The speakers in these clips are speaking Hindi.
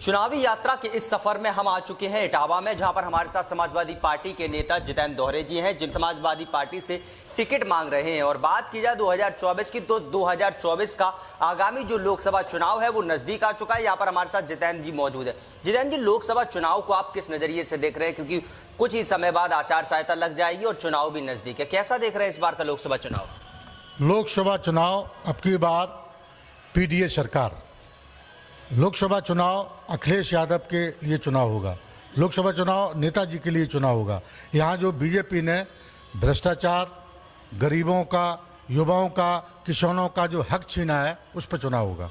चुनावी यात्रा के इस सफर में हम आ चुके हैं इटावा में, जहां पर हमारे साथ समाजवादी पार्टी के नेता जितेंद्र दोहरे जी हैं, जिन समाजवादी पार्टी से टिकट मांग रहे हैं। और बात की जाए 2024 की, तो 2024 का आगामी जो लोकसभा चुनाव है वो नजदीक आ चुका है। यहाँ पर हमारे साथ जितेंद्र जी मौजूद है। जितेंद्र जी, लोकसभा चुनाव को आप किस नजरिए से देख रहे हैं, क्योंकि कुछ ही समय बाद आचार संहिता लग जाएगी और चुनाव भी नजदीक है, कैसा देख रहे हैं इस बार का लोकसभा चुनाव? लोकसभा चुनाव अब की बार पीडीए सरकार, लोकसभा चुनाव अखिलेश यादव के लिए चुनाव होगा, लोकसभा चुनाव नेताजी के लिए चुनाव होगा। यहाँ जो बीजेपी ने भ्रष्टाचार, गरीबों का, युवाओं का, किसानों का जो हक छीना है, उस पर चुनाव होगा।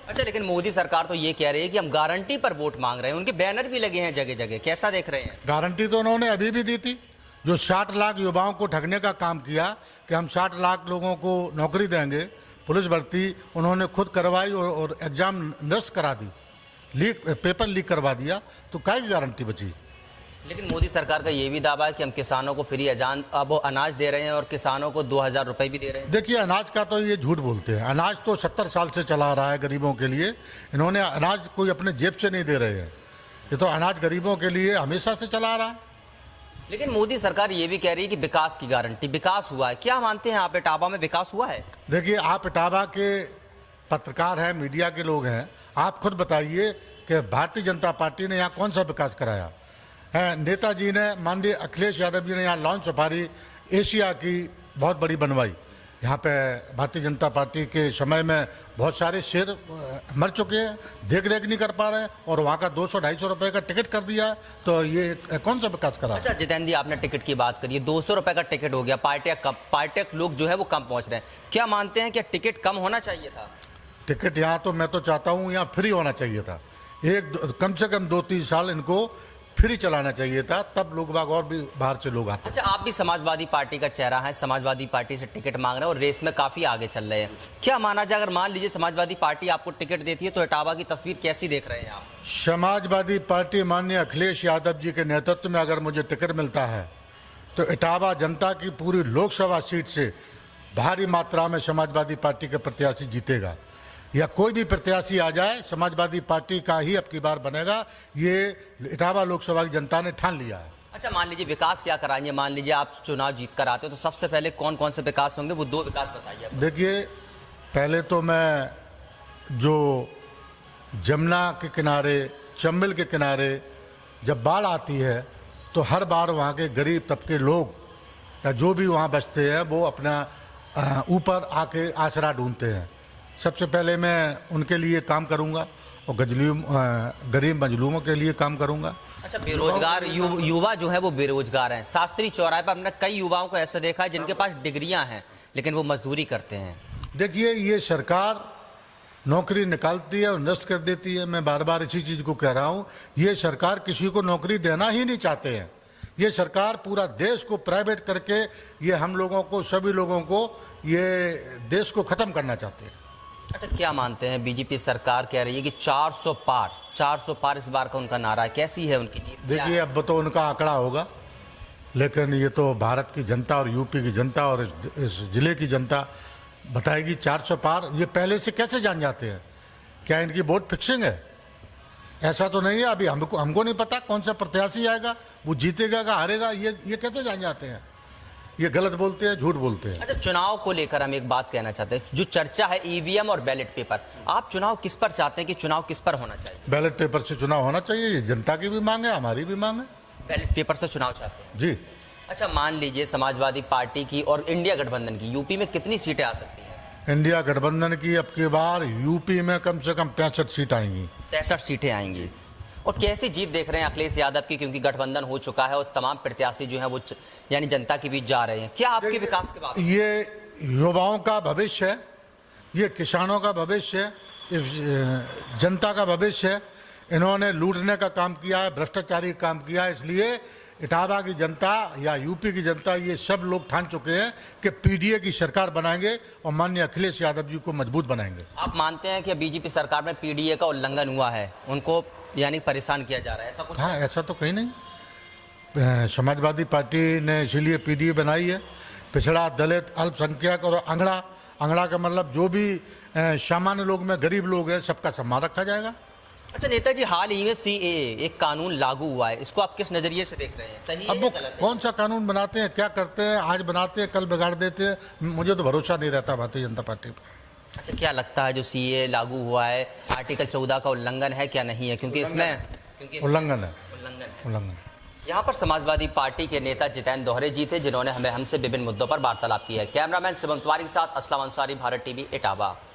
अच्छा, लेकिन मोदी सरकार तो ये कह रही है कि हम गारंटी पर वोट मांग रहे हैं, उनके बैनर भी लगे हैं जगह जगह, कैसा देख रहे हैं? गारंटी तो उन्होंने अभी भी दी थी। जो 60 लाख युवाओं को ठगने का काम किया कि हम 60 लाख लोगों को नौकरी देंगे, पुलिस भर्ती उन्होंने खुद करवाई और एग्जाम नष्ट करा दी, पेपर लीक करवा दिया, तो क्या गारंटी बची? लेकिन मोदी सरकार का ये भी दावा है कि हम किसानों को फ्री अनाज दे रहे हैं और किसानों को 2000 रुपए भी दे रहे हैं। देखिए, अनाज का तो ये झूठ बोलते हैं। अनाज तो 70 साल से चला रहा है गरीबों के लिए। इन्होंने अनाज कोई अपने जेब से नहीं दे रहे हैं, ये तो अनाज गरीबों के लिए हमेशा से चला रहा है। लेकिन मोदी सरकार ये भी कह रही है कि विकास की गारंटी, विकास हुआ है। क्या मानते हैं आप, इटावा में विकास हुआ है? देखिए, आप इटावा के पत्रकार हैं, मीडिया के लोग हैं, आप खुद बताइए कि भारतीय जनता पार्टी ने यहाँ कौन सा विकास कराया है? नेताजी ने, माननीय अखिलेश यादव जी ने यहाँ लॉन्च सफारी एशिया की बहुत बड़ी बनवाई। यहाँ पे भारतीय जनता पार्टी के समय में बहुत सारे शेर मर चुके हैं, देख रेख नहीं कर पा रहे हैं, और वहाँ का 200-250 रुपये का टिकट कर दिया, तो ये कौन सा विकास करा? अच्छा जितेंद्र जी, आपने टिकट की बात करी, 200 रुपये का टिकट हो गया, पार्टियां लोग जो है वो कम पहुँच रहे हैं। क्या मानते हैं कि टिकट कम होना चाहिए था? टिकट यहाँ तो मैं तो चाहता हूँ यहाँ फ्री होना चाहिए था। कम से कम 2-3 साल इनको फ्री चलाना चाहिए था, तब लोग बाग और भी बाहर से लोग आते। अच्छा, आप भी समाजवादी पार्टी का चेहरा है, समाजवादी पार्टी से टिकट मांग रहे हैं और रेस में काफी आगे चल रहे हैं। क्या माना जाए, अगर मान लीजिए समाजवादी पार्टी आपको टिकट देती है, तो इटावा की तस्वीर कैसी देख रहे हैं आप? समाजवादी पार्टी माननीय अखिलेश यादव जी के नेतृत्व में अगर मुझे टिकट मिलता है, तो इटावा जनता की पूरी लोकसभा सीट से भारी मात्रा में समाजवादी पार्टी के प्रत्याशी जीतेगा, या कोई भी प्रत्याशी आ जाए, समाजवादी पार्टी का ही अब की बार बनेगा। ये इटावा लोकसभा की जनता ने ठान लिया है। अच्छा, मान लीजिए विकास क्या कराएंगे, मान लीजिए आप चुनाव जीत कर आते हो, तो सबसे पहले कौन कौन से विकास होंगे, वो 2 विकास बताइए। देखिए, पहले तो मैं जो जमुना के किनारे, चंबल के किनारे जब बाढ़ आती है, तो हर बार वहाँ के गरीब तबके लोग या जो भी वहाँ बसते हैं, वो अपना ऊपर आके आसरा ढूंढते हैं। सबसे पहले मैं उनके लिए काम करूंगा और गरीब मजलूमों के लिए काम करूंगा। अच्छा, बेरोजगार युवा जो है वो बेरोजगार हैं। शास्त्री चौराहे पर हमने कई युवाओं को ऐसा देखा है जिनके पास डिग्रियां हैं, लेकिन वो मजदूरी करते हैं। देखिए, ये सरकार नौकरी निकालती है और नष्ट कर देती है। मैं बार बार इसी चीज़ को कह रहा हूँ, ये सरकार किसी को नौकरी देना ही नहीं चाहते हैं। ये सरकार पूरा देश को प्राइवेट करके ये हम लोगों को, सभी लोगों को, ये देश को ख़त्म करना चाहते हैं। अच्छा, क्या मानते हैं, बीजेपी सरकार कह रही है कि 400 पार इस बार का उनका नारा है, कैसी है उनकी जीत? देखिए, अब तो उनका आंकड़ा होगा, लेकिन ये तो भारत की जनता और यूपी की जनता और इस जिले की जनता बताएगी। 400 पार ये पहले से कैसे जान जाते हैं? क्या इनकी वोट फिक्सिंग है? ऐसा तो नहीं है। अभी हमको नहीं पता कौन सा प्रत्याशी आएगा, वो जीतेगा या हारेगा, ये कैसे जान जाते हैं? ये गलत बोलते हैं, झूठ बोलते हैं। अच्छा, चुनाव को लेकर हम एक बात कहना चाहते हैं, जो चर्चा है ईवीएम और बैलेट पेपर, आप चुनाव किस पर चाहते हैं कि चुनाव किस पर होना चाहिए? बैलेट पेपर से चुनाव होना चाहिए, ये जनता की भी मांग है, हमारी भी मांग है। बैलेट पेपर से चुनाव चाहते हैं जी। अच्छा, मान लीजिए समाजवादी पार्टी की और इंडिया गठबंधन की यूपी में कितनी सीटें आ सकती हैं? इंडिया गठबंधन की अब की बार यूपी में कम से कम 65 सीट आएंगी। 63 सीटें आएंगी। और कैसी जीत देख रहे हैं अखिलेश यादव की, क्योंकि गठबंधन हो चुका है और तमाम प्रत्याशी जो हैं वो यानी जनता के बीच जा रहे हैं। क्या आपके विकास के बाद? ये युवाओं का भविष्य है, ये किसानों का भविष्य है, इस जनता का भविष्य है। इन्होंने लूटने का काम किया है, भ्रष्टाचारी काम किया है, इसलिए इटावा की जनता या यूपी की जनता, ये सब लोग ठान चुके हैं कि पीडीए की सरकार बनाएंगे और माननीय अखिलेश यादव जी को मजबूत बनाएंगे। आप मानते हैं कि बीजेपी सरकार में पीडीए का उल्लंघन हुआ है, उनको यानी परेशान किया जा रहा है, ऐसा कुछ? हाँ, ऐसा तो कहीं नहीं। समाजवादी पार्टी ने इसीलिए पीडीए बनाई है। पिछड़ा, दलित, अल्पसंख्यक और अंगड़ा का मतलब जो भी सामान्य लोग में गरीब लोग हैं, सबका सम्मान रखा जाएगा। अच्छा नेताजी, हाल ही में सीएए एक कानून लागू हुआ है, इसको आप किस नजरिए से देख रहे हैं? सही है अब या वो गलत है? कौन सा कानून बनाते हैं, क्या करते हैं, आज बनाते हैं कल बिगाड़ देते हैं, मुझे तो भरोसा नहीं रहता भारतीय जनता पार्टी पर। अच्छा, क्या लगता है जो सीएए लागू हुआ है आर्टिकल 14 का उल्लंघन है क्या नहीं है? क्योंकि इसमें उल्लंघन है, उल्लंघन। उल्लंघन। यहाँ पर समाजवादी पार्टी के नेता जितेंद्र दोहरे जी थे, जिन्होंने हमसे विभिन्न मुद्दों पर वार्तालाप किया है। कैमरामैन शिवम तिवारी के साथ असलम अंसारी, भारत टीवी, इटावा।